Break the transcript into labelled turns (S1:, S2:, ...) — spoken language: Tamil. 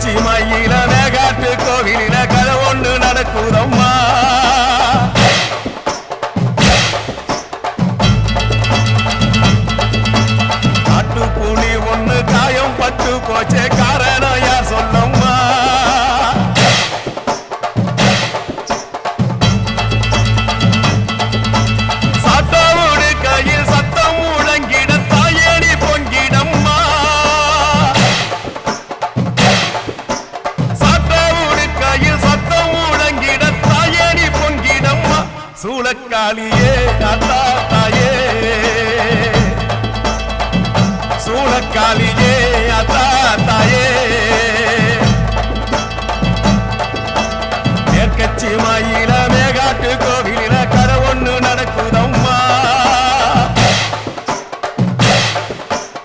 S1: உச்சி மயில மேகாட்டு கோவிலில கதை ஒன்று நடக்குதம்மா. காட்டுப்புலி ஒண்ணு காயம் பட்டு போச்சே காரணம் யார் சொல்லம்மா. சாத்தாவோடு கையில் சத்தம் முழங்கிட தாயேடி பொங்கிடம்மா. சாத்தாவோடு கையில் சத்தம் முழங்கிட தாயேடி பொங்கிடம்மா. சூளக்காளியே அத்தா தாயே சூளக்காளியே